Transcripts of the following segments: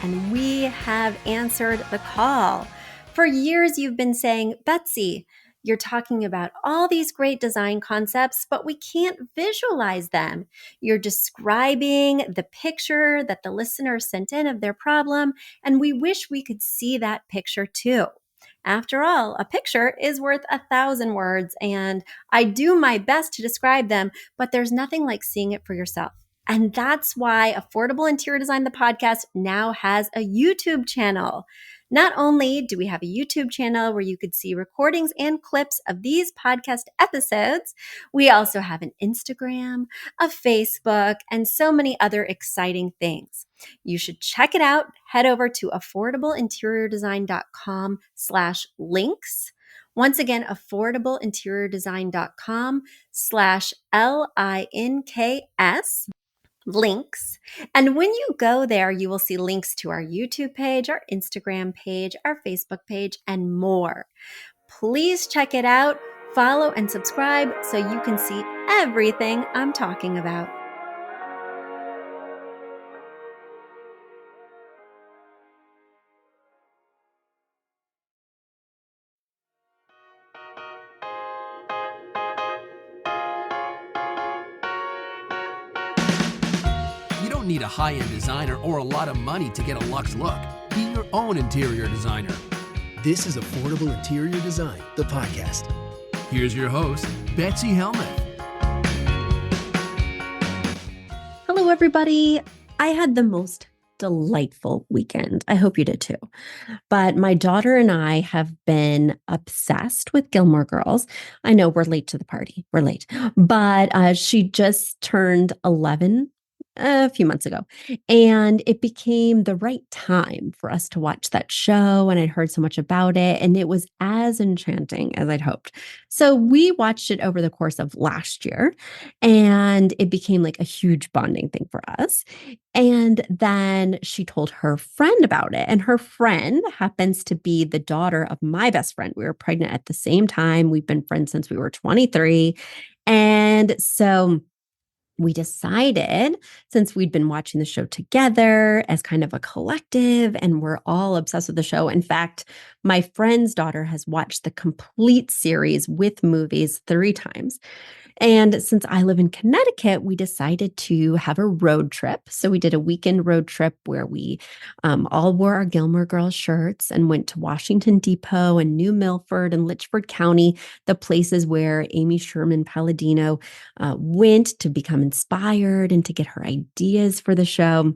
and we have answered the call. For years, you've been saying, Betsy, you're talking about all these great design concepts, but we can't visualize them. You're describing the picture that the listener sent in of their problem, and we wish we could see that picture too. After all, a picture is worth 1,000 words, and I do my best to describe them, but there's nothing like seeing it for yourself. And that's why Affordable Interior Design, the podcast, now has a YouTube channel. Not only do we have a YouTube channel where you could see recordings and clips of these podcast episodes, we also have an Instagram, a Facebook, and so many other exciting things. You should check it out. Head over to affordableinteriordesign.com/links. Once again, affordableinteriordesign.com/LINKS. Links. And when you go there, you will see links to our YouTube page, our Instagram page, our Facebook page, and more. Please check it out, follow and subscribe so you can see everything I'm talking about. You don't need a high-end designer or a lot of money to get a luxe look. Be your own interior designer. This is Affordable Interior Design, the podcast. Here's your host, Betsy Helmuth. Hello, everybody. I had the most delightful weekend. I hope you did too. But my daughter and I have been obsessed with Gilmore Girls. I know we're late to the party. We're late. But she just turned 11 a few months ago. And it became the right time for us to watch that show. And I'd heard so much about it, and it was as enchanting as I'd hoped. So we watched it over the course of last year, and it became like a huge bonding thing for us. And then she told her friend about it. And her friend happens to be the daughter of my best friend. We were pregnant at the same time. We've been friends since we were 23. And so we decided, since we'd been watching the show together as kind of a collective, and we're all obsessed with the show. In fact, my friend's daughter has watched the complete series with movies 3 times. And since I live in Connecticut, we decided to have a road trip. So we did a weekend road trip where we all wore our Gilmore Girls shirts and went to Washington Depot and New Milford and Litchford County, the places where Amy Sherman Palladino went to become inspired and to get her ideas for the show.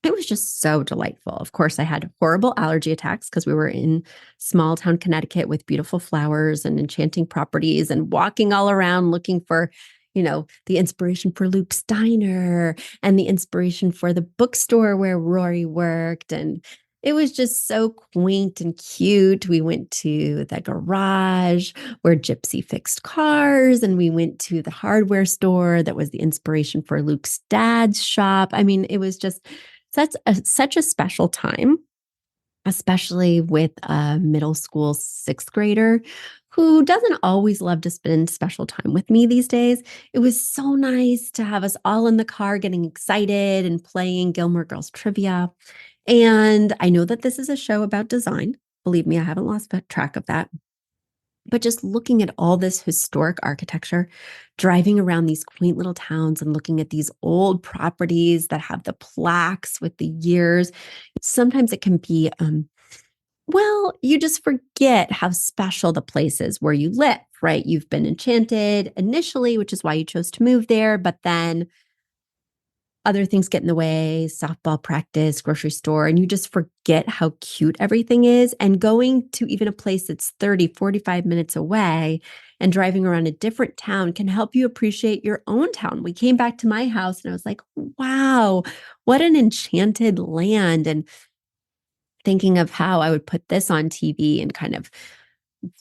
It was just so delightful. Of course, I had horrible allergy attacks because we were in small town Connecticut with beautiful flowers and enchanting properties and walking all around looking for, the inspiration for Luke's Diner and the inspiration for the bookstore where Rory worked. And it was just so quaint and cute. We went to the garage where Gypsy fixed cars, and we went to the hardware store that was the inspiration for Luke's dad's shop. I mean, it was just such a special time, especially with a middle school 6th grader who doesn't always love to spend special time with me these days. It was so nice to have us all in the car getting excited and playing Gilmore Girls trivia. And I know that this is a show about design. Believe me, I haven't lost track of that. But just looking at all this historic architecture, driving around these quaint little towns and looking at these old properties that have the plaques with the years, sometimes it can be, you just forget how special the place is where you live, right? You've been enchanted initially, which is why you chose to move there, but then other things get in the way, softball practice, grocery store, and you just forget how cute everything is. And going to even a place that's 30, 45 minutes away and driving around a different town can help you appreciate your own town. We came back to my house and I was like, wow, what an enchanted land. And thinking of how I would put this on TV and kind of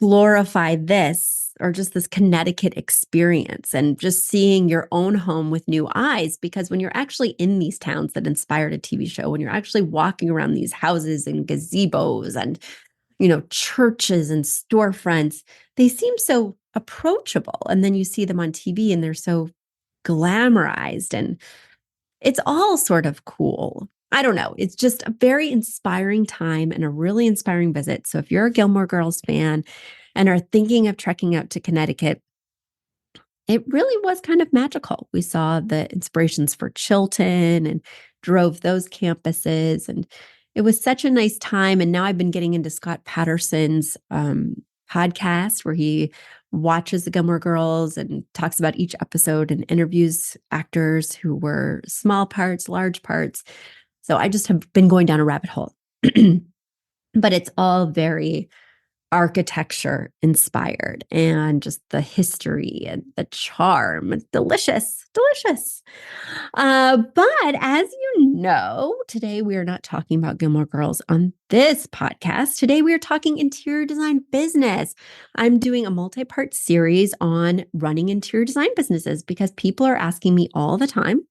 glorify this, or just this Connecticut experience, and just seeing your own home with new eyes. Because when you're actually in these towns that inspired a TV show, when you're actually walking around these houses and gazebos and, churches and storefronts, they seem so approachable. And then you see them on TV and they're so glamorized, and it's all sort of cool. I don't know. It's just a very inspiring time and a really inspiring visit. So if you're a Gilmore Girls fan and are thinking of trekking out to Connecticut, it really was kind of magical. We saw the inspirations for Chilton and drove those campuses. And it was such a nice time. And now I've been getting into Scott Patterson's podcast where he watches the Gilmore Girls and talks about each episode and interviews actors who were small parts, large parts. So I just have been going down a rabbit hole. But it's all very architecture inspired and just the history and the charm. It's delicious, delicious. But as you know, today we are not talking about Gilmore Girls on this podcast. Today we are talking interior design business. I'm doing a multi-part series on running interior design businesses because people are asking me all the time.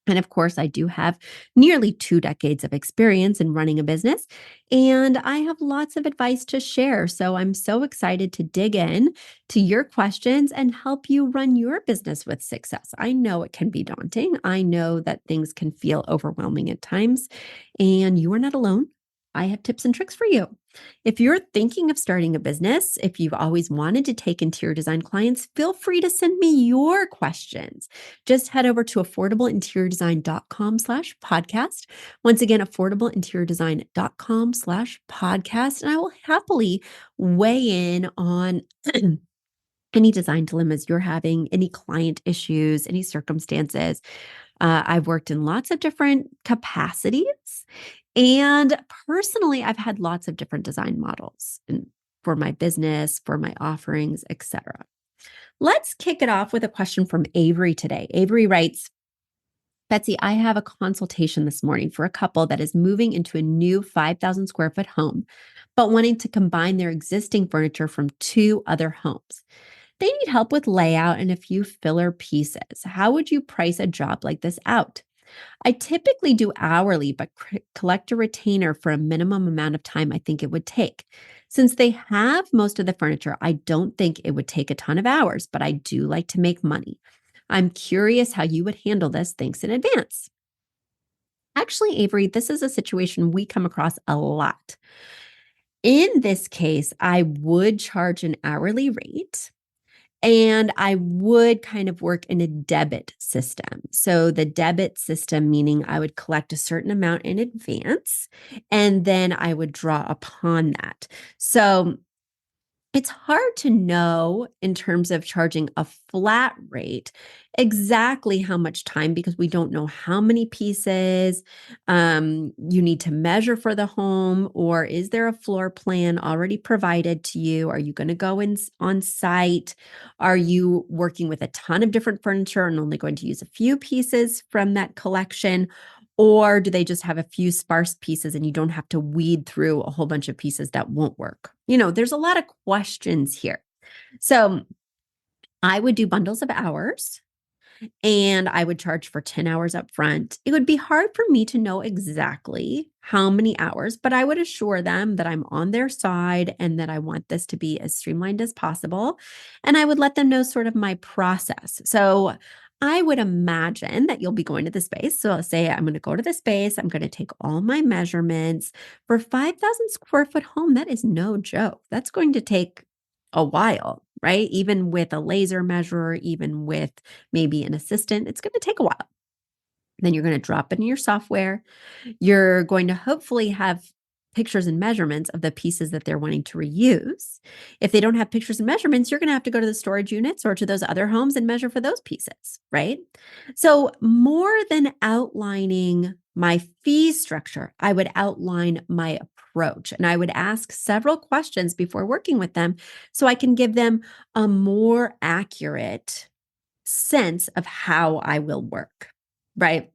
And of course, I do have nearly 2 decades of experience in running a business, and I have lots of advice to share. So I'm so excited to dig in to your questions and help you run your business with success. I know it can be daunting. I know that things can feel overwhelming at times, and you are not alone. I have tips and tricks for you. If you're thinking of starting a business, if you've always wanted to take interior design clients, feel free to send me your questions. Just head over to affordableinteriordesign.com/podcast. Once again, affordableinteriordesign.com/podcast. And I will happily weigh in on any design dilemmas you're having, any client issues, any circumstances. I've worked in lots of different capacities. And personally, I've had lots of different design models for my business, for my offerings, etc. Let's kick it off with a question from Avery today. Avery writes, Betsy, I have a consultation this morning for a couple that is moving into a new 5,000 square foot home, but wanting to combine their existing furniture from 2 other homes. They need help with layout and a few filler pieces. How would you price a job like this out? I typically do hourly, but collect a retainer for a minimum amount of time I think it would take. Since they have most of the furniture, I don't think it would take a ton of hours, but I do like to make money. I'm curious how you would handle this. Thanks in advance. Actually, Avery, this is a situation we come across a lot. In this case, I would charge an hourly rate. And I would kind of work in a debit system. So the debit system, meaning I would collect a certain amount in advance, and then I would draw upon that. So it's hard to know in terms of charging a flat rate exactly how much time because we don't know how many pieces you need to measure for the home, or is there a floor plan already provided to you? Are you going to go in on site? Are you working with a ton of different furniture and only going to use a few pieces from that collection? Or do they just have a few sparse pieces and you don't have to weed through a whole bunch of pieces that won't work? There's a lot of questions here. So I would do bundles of hours and I would charge for 10 hours up front. It would be hard for me to know exactly how many hours, but I would assure them that I'm on their side and that I want this to be as streamlined as possible. And I would let them know sort of my process. So I would imagine that you'll be going to the space. So I'll say, I'm going to go to the space. I'm going to take all my measurements for 5,000 square foot home. That is no joke. That's going to take a while, right? Even with a laser measurer, even with maybe an assistant, it's going to take a while. Then you're going to drop it in your software. You're going to hopefully have pictures and measurements of the pieces that they're wanting to reuse. If they don't have pictures and measurements, you're going to have to go to the storage units or to those other homes and measure for those pieces, right? So more than outlining my fee structure, I would outline my approach and I would ask several questions before working with them so I can give them a more accurate sense of how I will work, right?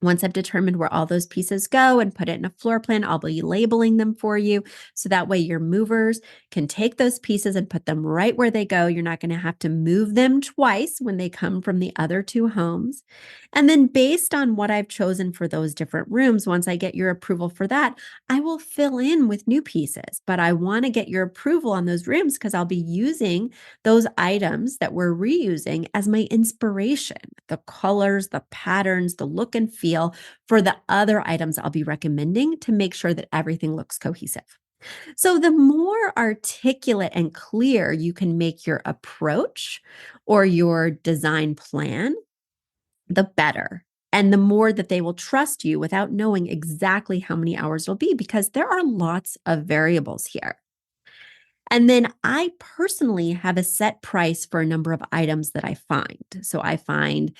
Once I've determined where all those pieces go and put it in a floor plan, I'll be labeling them for you. So that way your movers can take those pieces and put them right where they go. You're not going to have to move them twice when they come from the other 2 homes. And then based on what I've chosen for those different rooms, once I get your approval for that, I will fill in with new pieces. But I want to get your approval on those rooms because I'll be using those items that we're reusing as my inspiration, the colors, the patterns, the look and feel feel for the other items I'll be recommending to make sure that everything looks cohesive. So, the more articulate and clear you can make your approach or your design plan, the better. And the more that they will trust you without knowing exactly how many hours it'll be, because there are lots of variables here. And then I personally have a set price for a number of items that I find. So I find,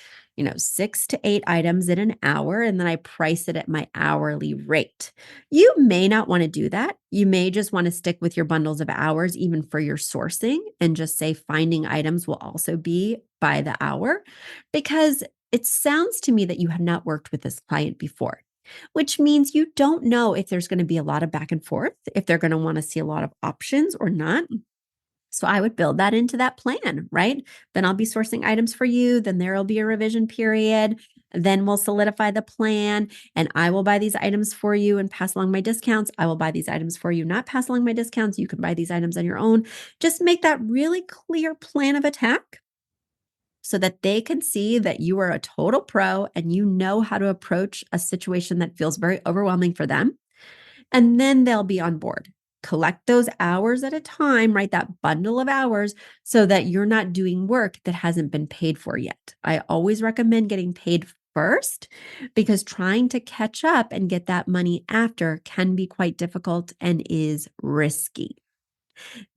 6 to 8 items in an hour, and then I price it at my hourly rate. You may not want to do that. You may just want to stick with your bundles of hours, even for your sourcing, and just say finding items will also be by the hour, because it sounds to me that you have not worked with this client before, which means you don't know if there's going to be a lot of back and forth, if they're going to want to see a lot of options or not. So I would build that into that plan, right? Then I'll be sourcing items for you. Then there'll be a revision period. Then we'll solidify the plan, and I will buy these items for you and pass along my discounts. I will buy these items for you, not pass along my discounts. You can buy these items on your own. Just make that really clear plan of attack so that they can see that you are a total pro and you know how to approach a situation that feels very overwhelming for them. And then they'll be on board. Collect those hours at a time, right? That bundle of hours, so that you're not doing work that hasn't been paid for yet. I always recommend getting paid first, because trying to catch up and get that money after can be quite difficult and is risky.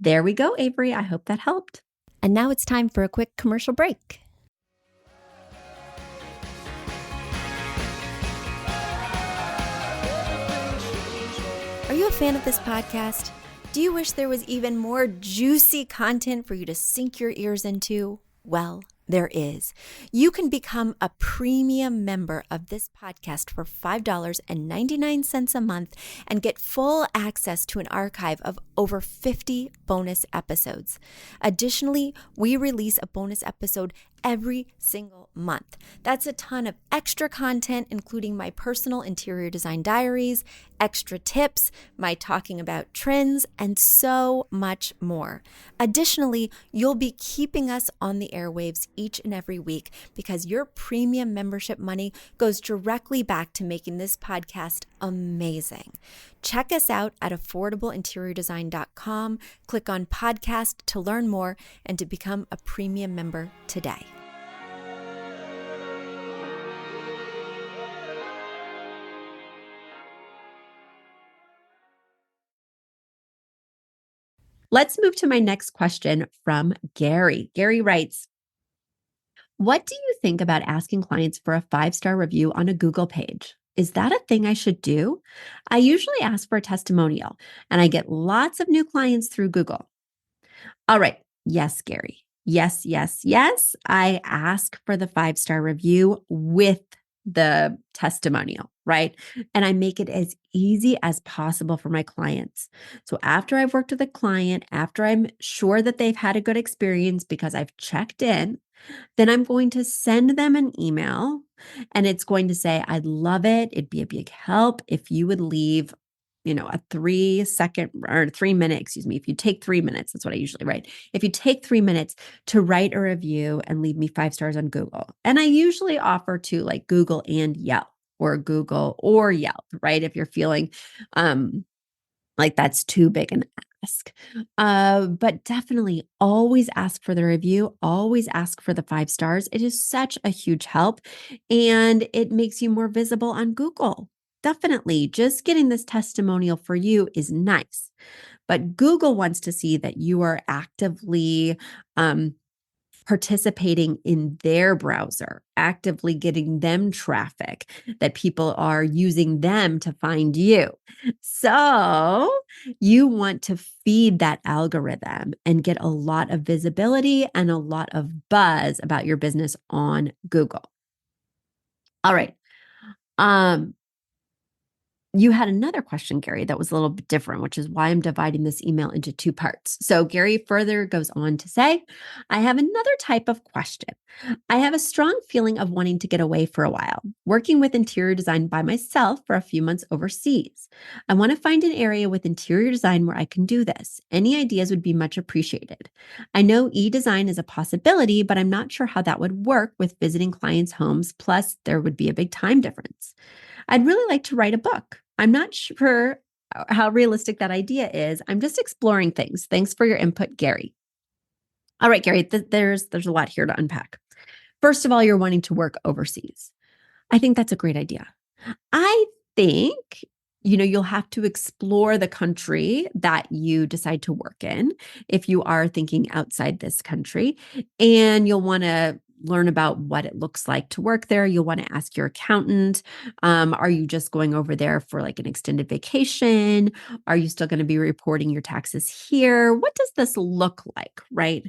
There we go, Avery. I hope that helped. And now it's time for a quick commercial break. Are you a fan of this podcast? Do you wish there was even more juicy content for you to sink your ears into? Well, there is. You can become a premium member of this podcast for $5.99 a month and get full access to an archive of over 50 bonus episodes. Additionally, we release a bonus episode every single month. That's a ton of extra content, including my personal interior design diaries, extra tips, my talking about trends, and so much more. Additionally, you'll be keeping us on the airwaves each and every week, because your premium membership money goes directly back to making this podcast amazing. Check us out at affordableinteriordesign.com. Click on podcast to learn more and to become a premium member today. Let's move to my next question from Gary. Gary writes, what do you think about asking clients for a 5-star review on a Google page? Is that a thing I should do? I usually ask for a testimonial, and I get lots of new clients through Google. All right. Yes, Gary. Yes, yes, yes. I ask for the 5-star review with the testimonial, right? And I make it as easy as possible for my clients. So after I've worked with a client, after I'm sure that they've had a good experience because I've checked in, then I'm going to send them an email, and it's going to say, I'd love it. It'd be a big help if you would leave, a 3-minute, if you take 3 minutes, that's what I usually write. If you take 3 minutes to write a review and leave me 5 stars on Google. And I usually offer to like Google and Yelp, or Google or Yelp, right? If you're feeling like that's too big an ask. But definitely always ask for the review, always ask for the 5 stars. It is such a huge help, and it makes you more visible on Google. Definitely, just getting this testimonial for you is nice, but Google wants to see that you are actively participating in their browser, actively getting them traffic, that people are using them to find you. So you want to feed that algorithm and get a lot of visibility and a lot of buzz about your business on Google. All right. You had another question, Gary, that was a little bit different, which is why I'm dividing this email into two parts. So Gary further goes on to say, I have another type of question. I have a strong feeling of wanting to get away for a while, working with interior design by myself for a few months overseas. I want to find an area with interior design where I can do this. Any ideas would be much appreciated. I know e-design is a possibility, but I'm not sure how that would work with visiting clients' homes. Plus, there would be a big time difference. I'd really like to write a book. I'm not sure how realistic that idea is. I'm just exploring things. Thanks for your input, Gary. All right, Gary, there's a lot here to unpack. First of all, you're wanting to work overseas. I think that's a great idea. I think, you'll have to explore the country that you decide to work in if you are thinking outside this country, and you'll want to learn about what it looks like to work there. You'll want to ask your accountant, are you just going over there for like an extended vacation? Are you still going to be reporting your taxes here? What does this look like, right?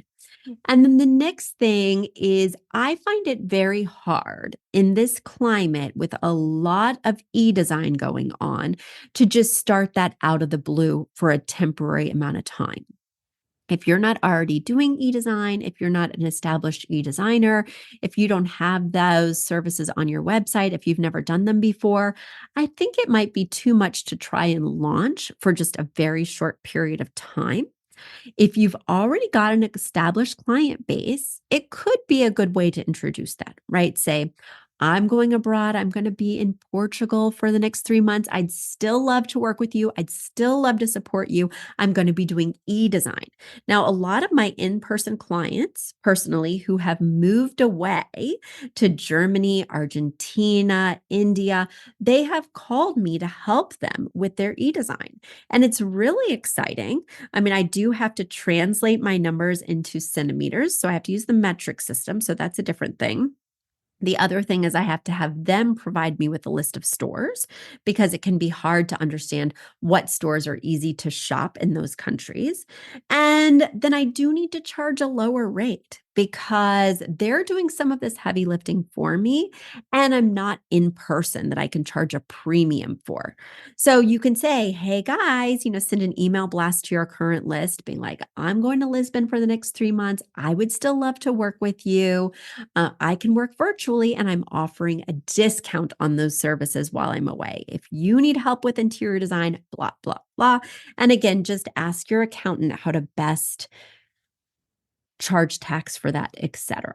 And then the next thing is, I find it very hard in this climate with a lot of e-design going on to just start that out of the blue for a temporary amount of time. If you're not already doing e-design, if you're not an established e-designer, if you don't have those services on your website, if you've never done them before, I think it might be too much to try and launch for just a very short period of time. If you've already got an established client base, it could be a good way to introduce that, right? Say, I'm going abroad. I'm going to be in Portugal for the next 3 months. I'd still love to work with you. I'd still love to support you. I'm going to be doing e-design. Now, a lot of my in-person clients, personally, who have moved away to Germany, Argentina, India, they have called me to help them with their e-design. And it's really exciting. I mean, I do have to translate my numbers into centimeters, so I have to use the metric system. So that's a different thing. The other thing is I have to have them provide me with a list of stores, because it can be hard to understand what stores are easy to shop in those countries. And then I do need to charge a lower rate because they're doing some of this heavy lifting for me, and I'm not in person that I can charge a premium for. So you can say, hey guys, send an email blast to your current list being like, I'm going to Lisbon for the next 3 months. I would still love to work with you. I can work virtually, and I'm offering a discount on those services while I'm away. If you need help with interior design, blah, blah, blah. And again, just ask your accountant how to best charge tax for that, etc.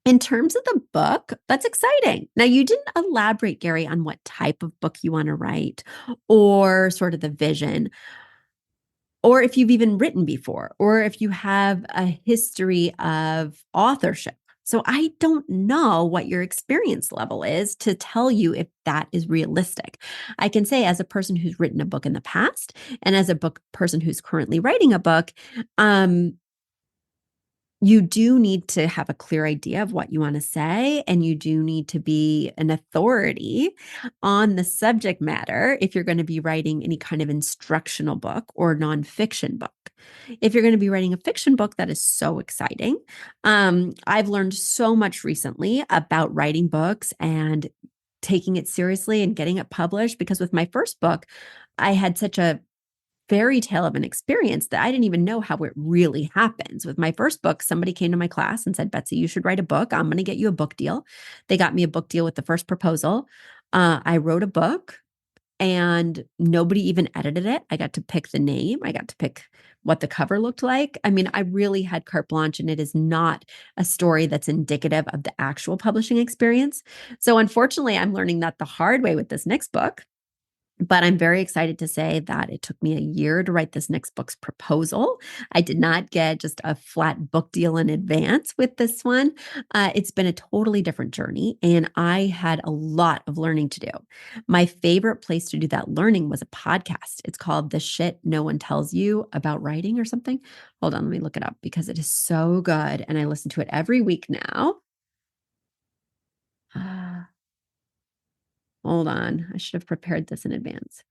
In terms of the book, that's exciting. Now, you didn't elaborate, Gary, on what type of book you want to write or sort of the vision, or if you've even written before, or if you have a history of authorship. So I don't know what your experience level is to tell you if that is realistic. I can say, as a person who's written a book in the past and as a person who's currently writing a book, you do need to have a clear idea of what you want to say, and you do need to be an authority on the subject matter if you're going to be writing any kind of instructional book or nonfiction book. If you're going to be writing a fiction book, that is so exciting. I've learned so much recently about writing books and taking it seriously and getting it published, because with my first book, I had such a fairy tale of an experience that I didn't even know how it really happens. With my first book, somebody came to my class and said, Betsy, you should write a book. I'm going to get you a book deal. They got me a book deal with the first proposal. I wrote a book and nobody even edited it. I got to pick the name. I got to pick what the cover looked like. I mean, I really had carte blanche, and it is not a story that's indicative of the actual publishing experience. So unfortunately, I'm learning that the hard way with this next book. But I'm very excited to say that it took me a year to write this next book's proposal. I did not get just a flat book deal in advance with this one. It's been a totally different journey, and I had a lot of learning to do. My favorite place to do that learning was a podcast. It's called The Shit No One Tells You About Writing or something. Hold on, let me look it up because it is so good, and I listen to it every week now. Hold on. I should have prepared this in advance.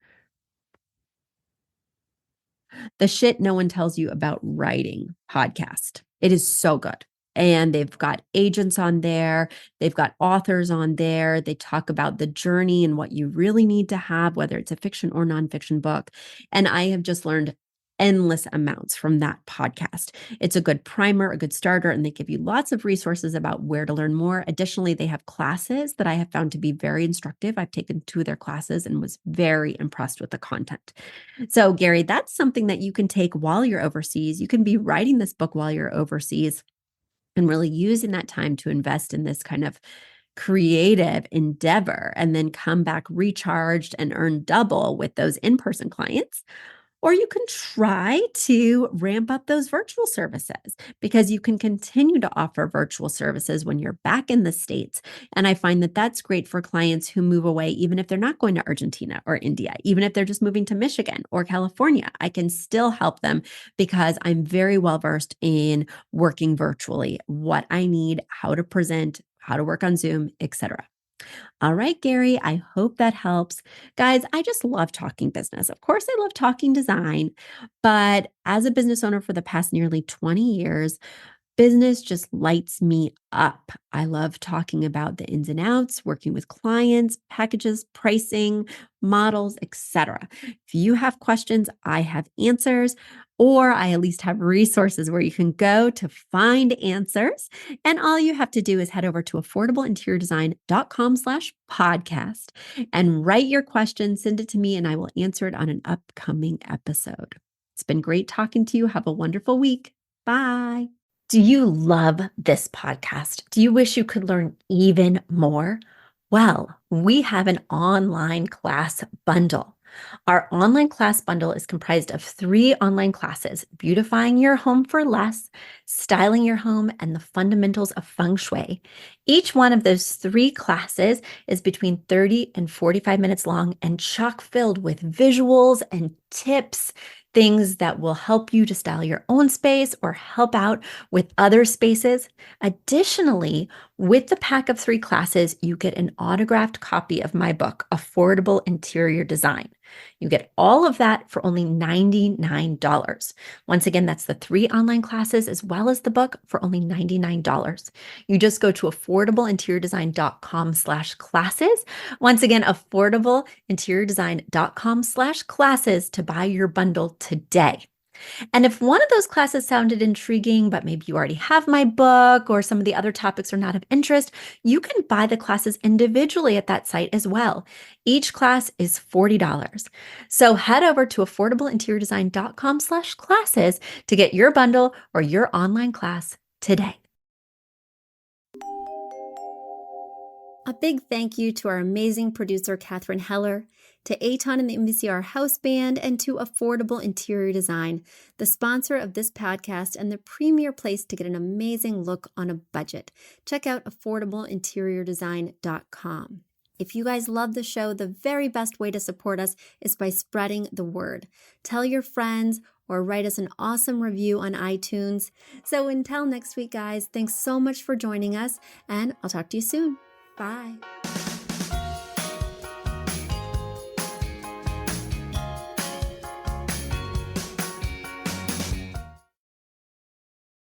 The Shit No One Tells You About Writing podcast. It is so good. and they've got agents on there. They've got authors on there. They talk about the journey and what you really need to have, whether it's a fiction or nonfiction book. And I have just learned endless amounts from that podcast. It's a good primer, a good starter, and they give you lots of resources about where to learn more. Additionally, they have classes that I have found to be very instructive. I've taken 2 of their classes and was very impressed with the content. So, Gary, that's something that you can take while you're overseas. You can be writing this book while you're overseas and really using that time to invest in this kind of creative endeavor and then come back recharged and earn double with those in-person clients. Or you can try to ramp up those virtual services because you can continue to offer virtual services when you're back in the States. And I find that that's great for clients who move away, even if they're not going to Argentina or India, even if they're just moving to Michigan or California. I can still help them because I'm very well versed in working virtually, what I need, how to present, how to work on Zoom, etc. All right, Gary, I hope that helps. Guys, I just love talking business. Of course, I love talking design, but as a business owner for the past nearly 20 years, business just lights me up. I love talking about the ins and outs, working with clients, packages, pricing, models, etc. If you have questions, I have answers, or I at least have resources where you can go to find answers. And all you have to do is head over to affordableinteriordesign.com/podcast and write your question, send it to me, and I will answer it on an upcoming episode. It's been great talking to you. Have a wonderful week. Bye. Do you love this podcast? Do you wish you could learn even more? Well, we have an online class bundle. Our online class bundle is comprised of 3 online classes: beautifying your home for less, styling your home, and the fundamentals of feng shui. Each one of those 3 classes is between 30 and 45 minutes long and chock filled with visuals and tips, things that will help you to style your own space or help out with other spaces. Additionally, with the pack of 3 classes, you get an autographed copy of my book, Affordable Interior Design. You get all of that for only $99. Once again, that's the 3 online classes as well as the book for only $99. You just go to affordableinteriordesign.com/classes. Once again, affordableinteriordesign.com/classes to buy your bundle today. And if one of those classes sounded intriguing, but maybe you already have my book or some of the other topics are not of interest, you can buy the classes individually at that site as well. Each class is $40. So head over to affordableinteriordesign.com/classes to get your bundle or your online class today. A big thank you to our amazing producer, Catherine Heller, to Aton and the MVCR House Band, and to Affordable Interior Design, the sponsor of this podcast and the premier place to get an amazing look on a budget. Check out affordableinteriordesign.com. If you guys love the show, the very best way to support us is by spreading the word. Tell your friends or write us an awesome review on iTunes. So until next week, guys, thanks so much for joining us, and I'll talk to you soon. Bye.